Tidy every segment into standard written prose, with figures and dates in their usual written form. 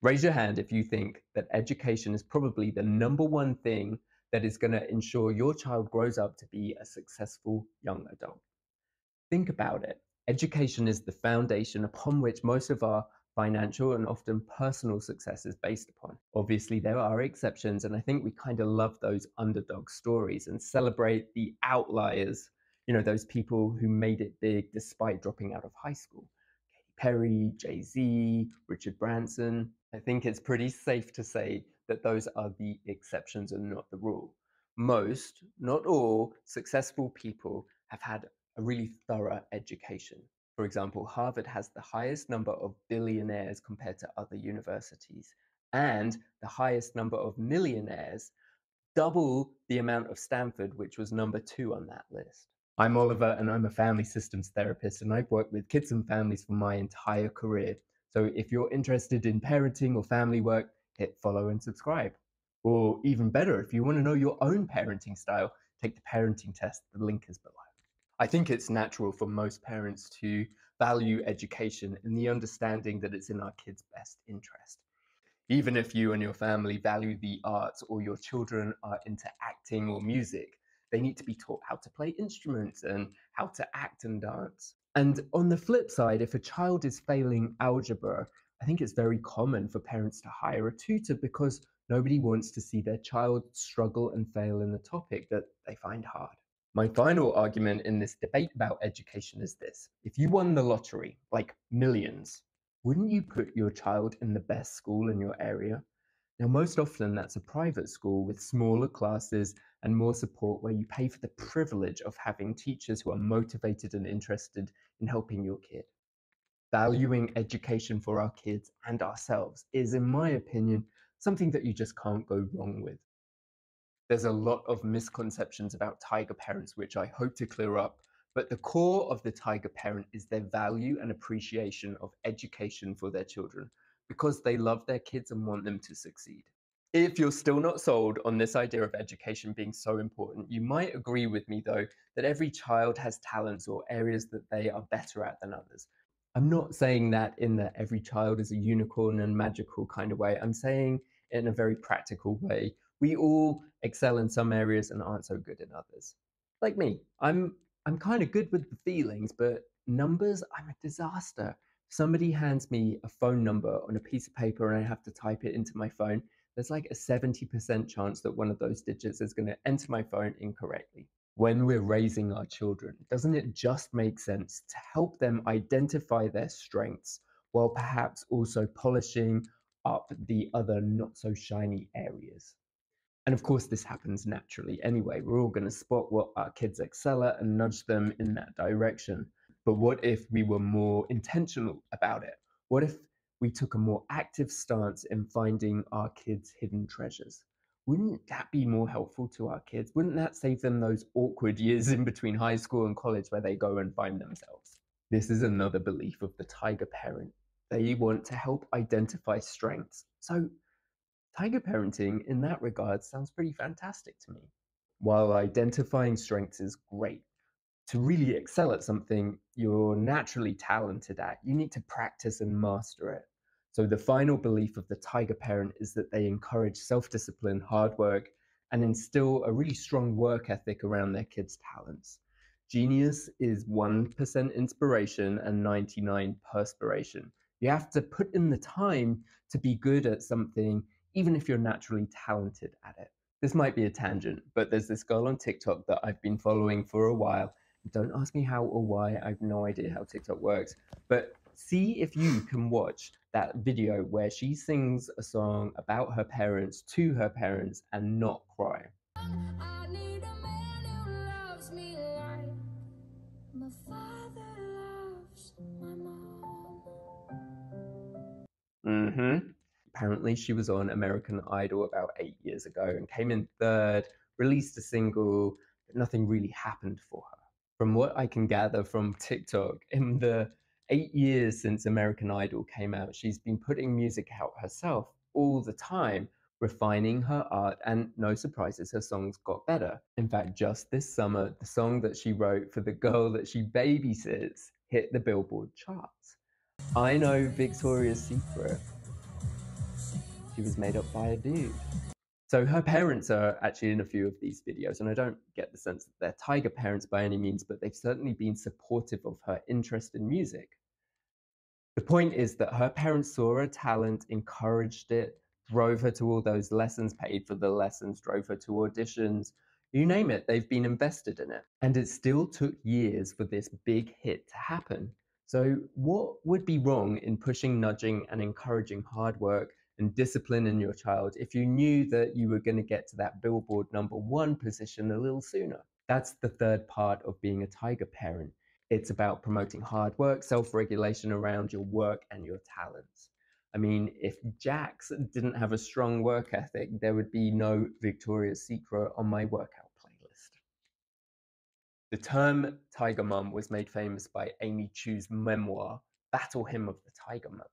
Raise your hand if you think that education is probably the #1 thing that is going to ensure your child grows up to be a successful young adult. Think about it. Education is the foundation upon which most of our financial and often personal success is based upon. Obviously, there are exceptions, and I think we kind of love those underdog stories and celebrate the outliers, those people who made it big despite dropping out of high school. Katy Perry, Jay-Z, Richard Branson. I think it's pretty safe to say that those are the exceptions and not the rule. Most, not all, successful people have had a really thorough education. For example, Harvard has the highest number of billionaires compared to other universities, and the highest number of millionaires, double the amount of Stanford, which was #2 on that list. I'm Oliver, and I'm a family systems therapist, and I've worked with kids and families for my entire career. So if you're interested in parenting or family work, hit follow and subscribe. Or even better, if you want to know your own parenting style, take the parenting test. The link is below. I think it's natural for most parents to value education in the understanding that it's in our kids' best interest. Even if you and your family value the arts or your children are into acting or music, they need to be taught how to play instruments and how to act and dance. And on the flip side, if a child is failing algebra, I think it's very common for parents to hire a tutor because nobody wants to see their child struggle and fail in the topic that they find hard. My final argument in this debate about education is this. If you won the lottery, like millions, wouldn't you put your child in the best school in your area? Now, most often that's a private school with smaller classes and more support where you pay for the privilege of having teachers who are motivated and interested in helping your kid. Valuing education for our kids and ourselves is, in my opinion, something that you just can't go wrong with. There's a lot of misconceptions about tiger parents, which I hope to clear up, but the core of the tiger parent is their value and appreciation of education for their children because they love their kids and want them to succeed. If you're still not sold on this idea of education being so important, you might agree with me, though, that every child has talents or areas that they are better at than others. I'm not saying that in that every child is a unicorn and magical kind of way. I'm saying in a very practical way. We all excel in some areas and aren't so good in others. Like me, I'm kind of good with the feelings, but numbers, I'm a disaster. If somebody hands me a phone number on a piece of paper and I have to type it into my phone, there's like a 70% chance that one of those digits is going to enter my phone incorrectly. When we're raising our children, doesn't it just make sense to help them identify their strengths while perhaps also polishing up the other not so shiny areas? And of course, this happens naturally anyway. We're all going to spot what our kids excel at and nudge them in that direction. But what if we were more intentional about it? What if we took a more active stance in finding our kids' hidden treasures? Wouldn't that be more helpful to our kids? Wouldn't that save them those awkward years in between high school and college where they go and find themselves? This is another belief of the tiger parent. They want to help identify strengths. So tiger parenting in that regard sounds pretty fantastic to me. While identifying strengths is great, to really excel at something you're naturally talented at, you need to practice and master it. So the final belief of the tiger parent is that they encourage self-discipline, hard work, and instill a really strong work ethic around their kids' talents. Genius is 1% inspiration and 99 perspiration. You have to put in the time to be good at something even if you're naturally talented at it. This might be a tangent, but there's this girl on TikTok that I've been following for a while. Don't ask me how or why, I have no idea how TikTok works, but see if you can watch that video where she sings a song about her parents to her parents and not cry. I need a man who loves me like my father loves my mom. Apparently, she was on American Idol about 8 years ago and came in third, released a single, but nothing really happened for her. From what I can gather from TikTok, in the 8 years since American Idol came out, she's been putting music out herself all the time, refining her art, and no surprises, her songs got better. In fact, just this summer, the song that she wrote for the girl that she babysits hit the Billboard charts. I know Victoria's Secret. she was made up by a dude. So her parents are actually in a few of these videos, and I don't get the sense that they're tiger parents by any means, but they've certainly been supportive of her interest in music. The point is that her parents saw her talent, encouraged it, drove her to all those lessons, paid for the lessons, drove her to auditions. You name it, they've been invested in it. And it still took years for this big hit to happen. So, what would be wrong in pushing, nudging, and encouraging hard work and discipline in your child if you knew that you were going to get to that Billboard #1 position a little sooner? That's the third part of being a tiger parent. It's about promoting hard work, self-regulation around your work and your talents. I mean, if Jax didn't have a strong work ethic, there would be no Victoria's Secret on my workout playlist. The term Tiger Mum was made famous by Amy Chu's memoir, Battle Hymn of the Tiger Mother.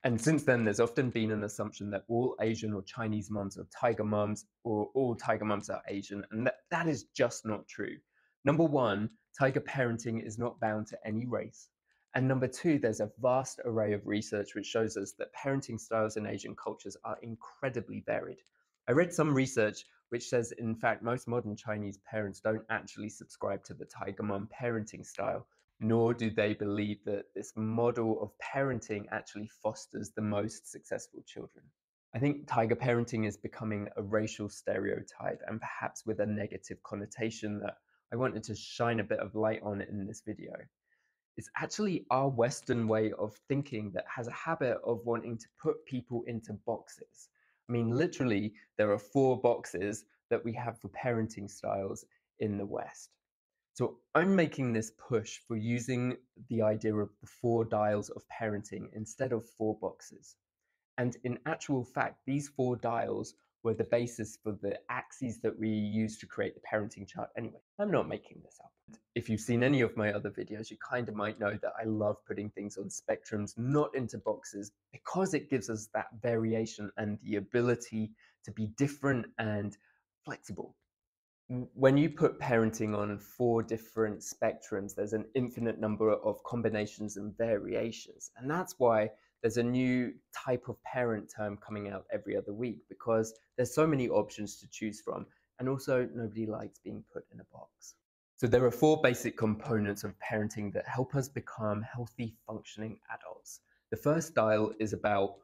And since then, there's often been an assumption that all Asian or Chinese mums are tiger mums, or all tiger mums are Asian, and that is just not true. Number one, tiger parenting is not bound to any race. And number two, there's a vast array of research which shows us that parenting styles in Asian cultures are incredibly varied. I read some research which says, in fact, most modern Chinese parents don't actually subscribe to the tiger mum parenting style, nor do they believe that this model of parenting actually fosters the most successful children. I think tiger parenting is becoming a racial stereotype, and perhaps with a negative connotation that I wanted to shine a bit of light on in this video. It's actually our Western way of thinking that has a habit of wanting to put people into boxes. I mean, literally, there are 4 boxes that we have for parenting styles in the West. So I'm making this push for using the idea of the 4 dials of parenting instead of 4 boxes. And in actual fact, these 4 dials were the basis for the axes that we use to create the parenting chart anyway. I'm not making this up. If you've seen any of my other videos, you kind of might know that I love putting things on spectrums, not into boxes, because it gives us that variation and the ability to be different and flexible. When you put parenting on 4 different spectrums, there's an infinite number of combinations and variations. And that's why there's a new type of parent term coming out every other week, because there's so many options to choose from. And also, nobody likes being put in a box. So there are 4 basic components of parenting that help us become healthy, functioning adults. The first style is about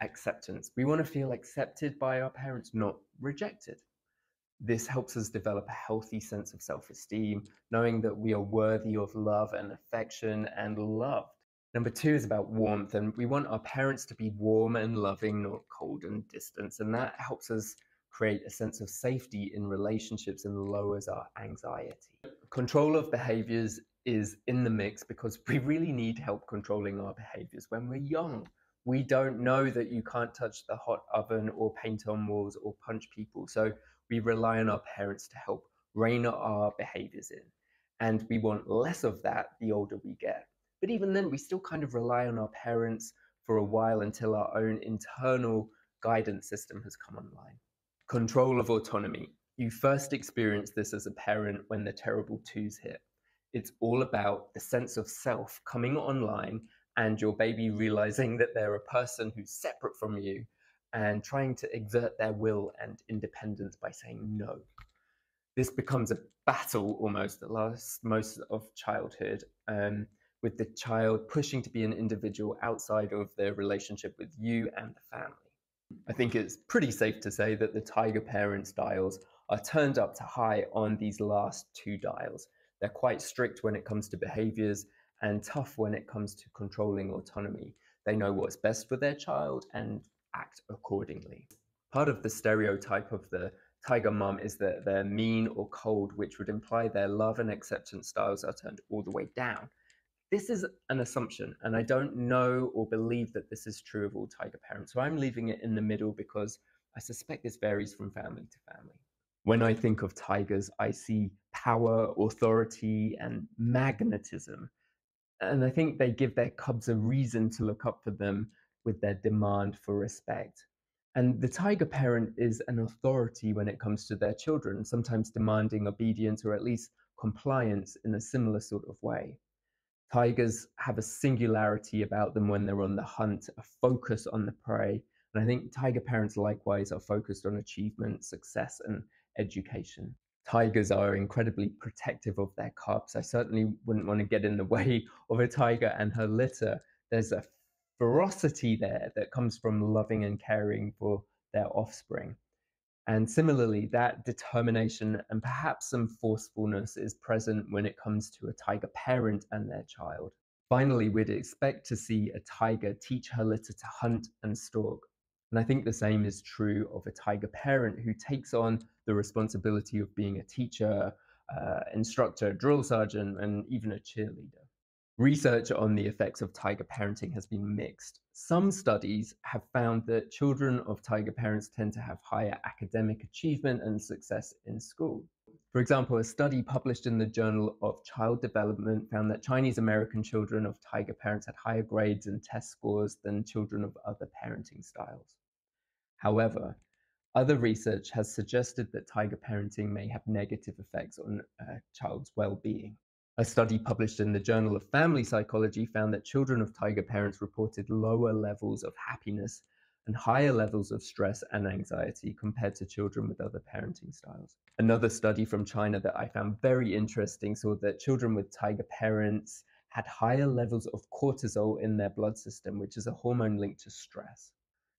acceptance. We want to feel accepted by our parents, not rejected. This helps us develop a healthy sense of self-esteem, knowing that we are worthy of love and affection and loved. Number 2 is about warmth, and we want our parents to be warm and loving, not cold and distant, and that helps us create a sense of safety in relationships and lowers our anxiety. Control of behaviors is in the mix because we really need help controlling our behaviors when we're young. We don't know that you can't touch the hot oven or paint on walls or punch people, so we rely on our parents to help rein our behaviors in. And we want less of that the older we get. But even then, we still kind of rely on our parents for a while until our own internal guidance system has come online. Control of autonomy. You first experience this as a parent when the terrible twos hit. It's all about the sense of self coming online and your baby realizing that they're a person who's separate from you and trying to exert their will and independence by saying no. This becomes a battle almost that lasts most of childhood, with the child pushing to be an individual outside of their relationship with you and the family. I think it's pretty safe to say that the tiger parents dials are turned up to high on these last 2 dials. They're quite strict when it comes to behaviors and tough when it comes to controlling autonomy. They know what's best for their child and act accordingly. Part of the stereotype of the tiger mum is that they're mean or cold, which would imply their love and acceptance styles are turned all the way down. This is an assumption, and I don't know or believe that this is true of all tiger parents. So I'm leaving it in the middle because I suspect this varies from family to family. When I think of tigers, I see power, authority, and magnetism. And I think they give their cubs a reason to look up for them with their demand for respect. And the tiger parent is an authority when it comes to their children, sometimes demanding obedience or at least compliance in a similar sort of way. Tigers have a singularity about them when they're on the hunt, a focus on the prey, and And I think tiger parents likewise are focused on achievement, success, and education. Tigers are incredibly protective of their cubs. I certainly wouldn't want to get in the way of a tiger and her litter. There's a ferocity there that comes from loving and caring for their offspring. And similarly, that determination and perhaps some forcefulness is present when it comes to a tiger parent and their child. Finally, we'd expect to see a tiger teach her litter to hunt and stalk. And I think the same is true of a tiger parent who takes on the responsibility of being a teacher, instructor, drill sergeant, and even a cheerleader. Research on the effects of tiger parenting has been mixed. Some studies have found that children of tiger parents tend to have higher academic achievement and success in school. For example, a study published in the Journal of Child Development found that Chinese American children of tiger parents had higher grades and test scores than children of other parenting styles. However, other research has suggested that tiger parenting may have negative effects on a child's well-being. A study published in the Journal of Family Psychology found that children of tiger parents reported lower levels of happiness and higher levels of stress and anxiety compared to children with other parenting styles. Another study from China that I found very interesting saw that children with tiger parents had higher levels of cortisol in their blood system, which is a hormone linked to stress.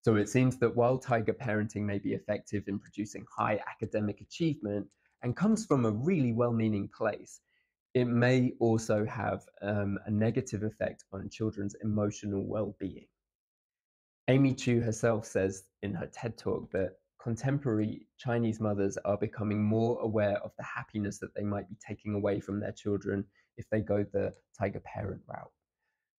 So it seems that while tiger parenting may be effective in producing high academic achievement and comes from a really well-meaning place, it may also have a negative effect on children's emotional well-being. Amy Chu herself says in her TED Talk that contemporary Chinese mothers are becoming more aware of the happiness that they might be taking away from their children if they go the tiger parent route.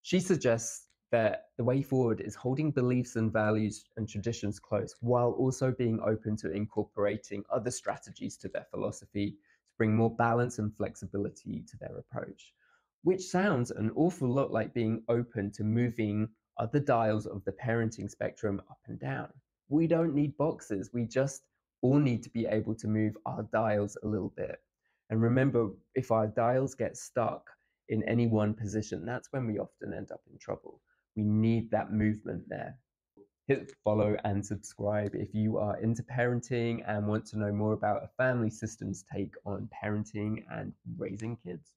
She suggests that the way forward is holding beliefs and values and traditions close while also being open to incorporating other strategies to their philosophy to bring more balance and flexibility to their approach, which sounds an awful lot like being open to moving other dials of the parenting spectrum up and down. We don't need boxes, we just all need to be able to move our dials a little bit. And remember, if our dials get stuck in any one position, that's when we often end up in trouble. We need that movement there. Hit follow and subscribe if you are into parenting and want to know more about a family systems take on parenting and raising kids.